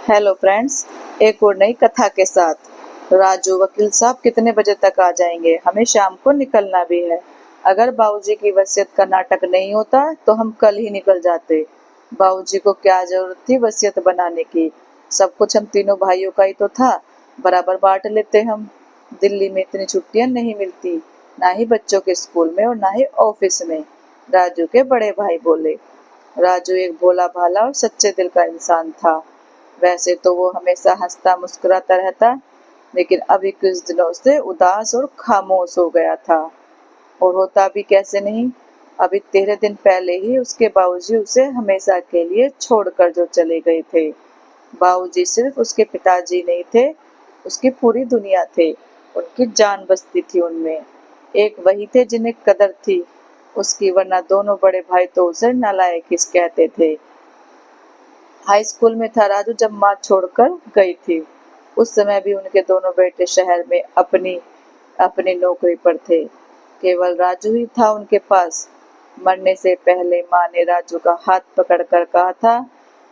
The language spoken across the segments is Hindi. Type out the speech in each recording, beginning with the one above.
हेलो फ्रेंड्स, एक और नई कथा के साथ। राजू वकील साहब कितने बजे तक आ जाएंगे? हमें शाम को निकलना भी है। अगर बाबूजी की वसीयत का नाटक नहीं होता तो हम कल ही निकल जाते। बाबूजी को क्या जरूरत थी वसीयत बनाने की? सब कुछ हम तीनों भाइयों का ही तो था, बराबर बांट लेते हम। दिल्ली में इतनी छुट्टियां नहीं मिलती, ना ही बच्चों के स्कूल में और ना ही ऑफिस में। राजू के बड़े भाई बोले। राजू एक भोला भाला और सच्चे दिल का इंसान था। वैसे तो वो हमेशा हंसता मुस्कुराता रहता, लेकिन अभी कुछ दिनों से उदास और खामोश हो गया था। और होता भी कैसे नहीं, अभी 13 दिन पहले ही उसके बाबूजी उसे हमेशा के लिए छोड़कर जो चले गए थे। बाबूजी सिर्फ उसके पिताजी नहीं थे, उसकी पूरी दुनिया थे। उनकी जान बसती थी उनमें। एक वही थे जिन्हें कदर थी उसकी, वरना दोनों बड़े भाई तो उसे नालायक ही कहते थे। हाई स्कूल में था राजू जब माँ छोड़कर गई थी। उस समय भी उनके दोनों बेटे शहर में अपनी अपनी नौकरी पर थे। केवल राजू ही था उनके पास। मरने से पहले माँ ने राजू का हाथ पकड़कर कहा था,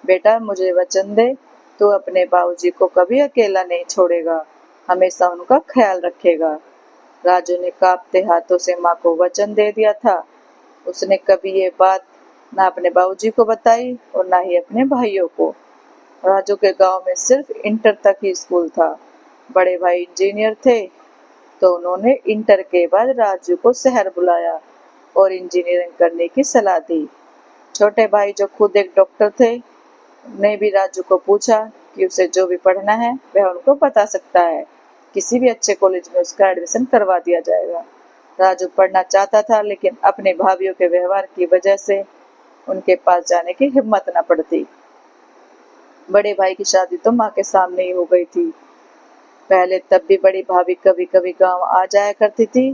बेटा मुझे वचन दे, तू अपने बाबूजी को कभी अकेला नहीं छोड़ेगा, हमेशा उनका ख्याल रखेगा। राजू ने कांपते हाथों से माँ को वचन दे दिया था। उसने कभी ये बात ना अपने बाबूजी को बताई और ना ही अपने भाइयों को। राजू के गांव में सिर्फ इंटर तक ही स्कूल था। बड़े भाई इंजीनियर थे, तो उन्होंने इंटर के बाद राजू को शहर बुलाया और इंजीनियरिंग करने की सलाह दी। छोटे भाई जो खुद एक डॉक्टर थे, ने भी राजू को पूछा कि उसे जो भी पढ़ना है वह उनको बता सकता है। किसी भी अच्छे कॉलेज में उसका एडमिशन करवा दिया जाएगा। राजू पढ़ना चाहता था, लेकिन अपने भाइयों के व्यवहार की वजह से उनके पास जाने की हिम्मत न पड़ती। बड़े भाई की शादी तो माँ के सामने ही हो गई थी। पहले तब भी बड़ी भाभी कभी कभी गांव आ जाया करती थी,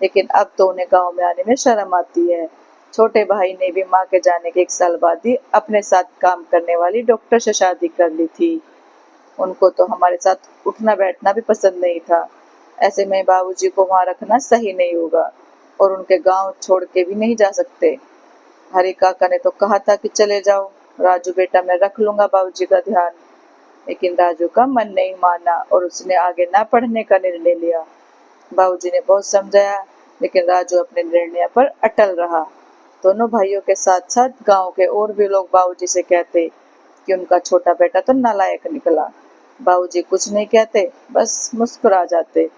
लेकिन अब तो उन्हें गांव में आने में शर्म आती है। छोटे भाई ने भी माँ के जाने के 1 साल बाद ही अपने साथ काम करने वाली डॉक्टर से शादी कर ली थी। उनको तो हमारे साथ उठना बैठना भी पसंद नहीं था। ऐसे में बाबूजी को वहां रखना सही नहीं होगा और उनके गांव छोड़ के भी नहीं जा सकते। हरी काका ने तो कहा था कि चले जाओ राजू बेटा, मैं रख लूंगा बाबूजी का ध्यान। लेकिन राजू का मन नहीं माना और उसने आगे ना पढ़ने का निर्णय लिया। बाबूजी ने बहुत समझाया, लेकिन राजू अपने निर्णय पर अटल रहा। दोनों भाइयों के साथ साथ गांव के और भी लोग बाबूजी से कहते कि उनका छोटा बेटा तो नालायक निकला। बाबूजी कुछ नहीं कहते, बस मुस्कुरा जाते।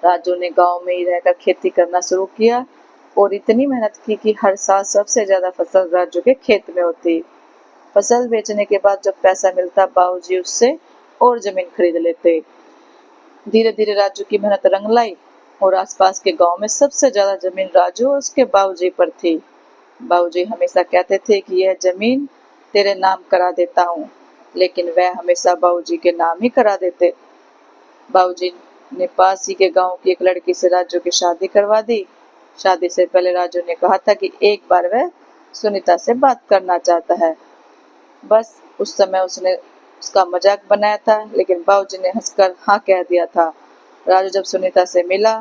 राजू ने गांव में ही रहकर खेती करना शुरू किया और इतनी मेहनत की कि हर साल सबसे ज्यादा फसल राजू के खेत में होती। फसल बेचने के बाद जब पैसा मिलता, बाबूजी उससे और जमीन खरीद लेते। धीरे धीरे राजू की मेहनत रंग लाई और आसपास के गांव में सबसे ज्यादा जमीन राजू और उसके बाबूजी पर थी। बाबूजी हमेशा कहते थे कि यह जमीन तेरे नाम करा देता हूँ, लेकिन वह हमेशा बाबूजी के नाम ही करा देते। बाबूजी ने पास ही के गांव की एक लड़की से राजू की शादी करवा दी। शादी से पहले राजू ने कहा था कि एक बार वह सुनीता से बात करना चाहता है। बस उस समय उसने उसका मजाक बनाया था, लेकिन बाबूजी ने हंसकर हाँ कह दिया था। राजू जब सुनीता से मिला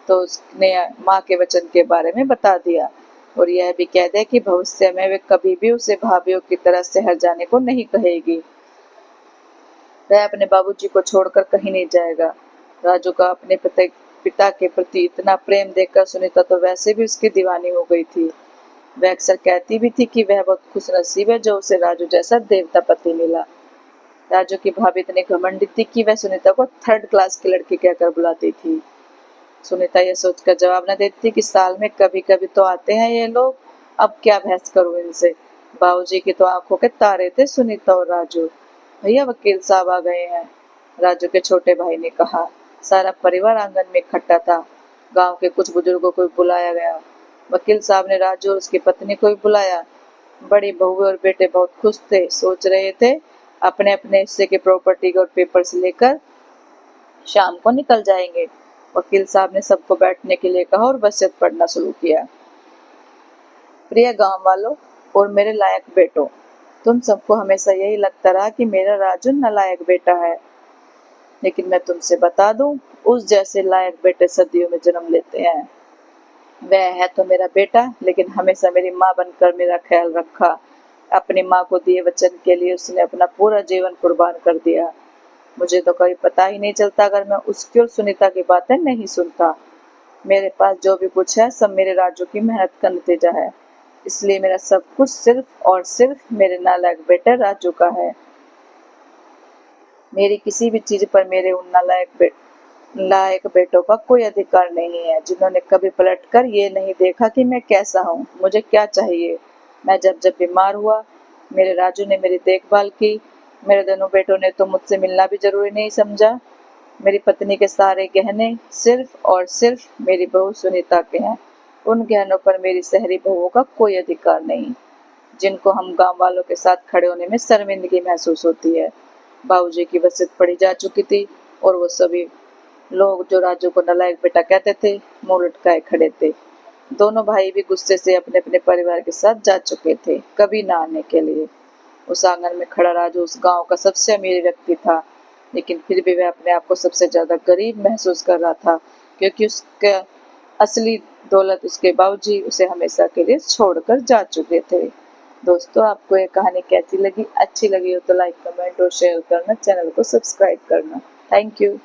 तो उसने माँ के वचन के बारे में बता दिया और यह भी कह दिया कि भविष्य में वे कभी भी उसे भाभीियों की तरह शहर जाने को नहीं कहेगी। वह अपने बाबूजी को छोड़कर कहीं नहीं जाएगा। राजू का अपने पिता के प्रति इतना प्रेम देखकर सुनीता तो वैसे भी उसकी दीवानी हो गई थी। वह अक्सर कहती भी थी कि वह बहुत खुशनसीब है जो उसे राजू जैसा देवता पति मिला। राजू की भाभी इतनी घमंडी थी कि वह सुनीता को 3rd क्लास की लड़की कहकर बुलाती थी। सुनीता यह सोचकर जवाब न देती कि साल में कभी कभी तो आते हैं ये लोग, अब क्या बहस करूं इनसे। बाबूजी की तो आंखों के तारे थे सुनीता और राजू। भैया वकील साहब आ गए हैं, राजू के छोटे भाई ने कहा। सारा परिवार आंगन में इकट्ठा था। गांव के कुछ बुजुर्गों को बुलाया गया। वकील साहब ने राजू और उसकी पत्नी को भी बुलाया। बड़ी बहू और बेटे बहुत खुश थे, सोच रहे थे अपने अपने हिस्से के प्रॉपर्टी और पेपर्स लेकर शाम को निकल जाएंगे। वकील साहब ने सबको बैठने के लिए कहा और वसीयत पढ़ना शुरू किया। प्रिय गांव वालों और मेरे लायक बेटों, तुम सबको हमेशा यही लगता रहा कि मेरा राजू नालायक बेटा है, लेकिन मैं तुमसे बता दूं, उस जैसे लायक बेटे सदियों में जन्म लेते हैं। वह है तो मेरा बेटा, लेकिन हमेशा मेरी माँ बनकर मेरा ख्याल रखा, अपनी माँ को दिए वचन के लिए उसने अपना पूरा जीवन कुर्बान कर दिया। मुझे तो कभी पता ही नहीं चलता अगर मैं उसकी और सुनीता की बातें नहीं सुनता। मेरे पास जो भी कुछ है सब मेरे राजू की मेहनत का नतीजा है, इसलिए मेरा सब कुछ सिर्फ और सिर्फ मेरे नालायक बेटे राजू का है। मेरी किसी भी चीज पर मेरे उन नालायक बेटों का कोई अधिकार नहीं है, जिन्होंने कभी पलटकर ये नहीं देखा कि मैं कैसा हूँ, मुझे क्या चाहिए। मैं जब जब बीमार हुआ, मेरे राजू ने मेरी देखभाल की। मेरे दोनों बेटों ने तो मुझसे मिलना भी जरूरी नहीं समझा। मेरी पत्नी के सारे गहने सिर्फ और सिर्फ मेरी बहू सुनीता के हैं। उन गहनों पर मेरी शहरी बहुओं का कोई अधिकार नहीं, जिनको हम गांव वालों के साथ खड़े होने में शर्मिंदगी महसूस होती है। बाबूजी की वसीयत पढ़ी जा चुकी थी और वो सभी लोग जो राजू को नालायक बेटा कहते थे, मुंह लटकाए खड़े थे। दोनों भाई भी गुस्से से अपने अपने परिवार के साथ जा चुके थे, कभी ना आने के लिए। उस आंगन में खड़ा राजू उस गांव का सबसे अमीर व्यक्ति था, लेकिन फिर भी वह अपने आप को सबसे ज्यादा गरीब महसूस कर रहा था, क्योंकि उसके असली दौलत उसके बाबूजी उसे हमेशा के लिए छोड़कर जा चुके थे। दोस्तों, आपको ये कहानी कैसी लगी? अच्छी लगी हो तो लाइक, कमेंट और शेयर करना, चैनल को सब्सक्राइब करना। Thank you.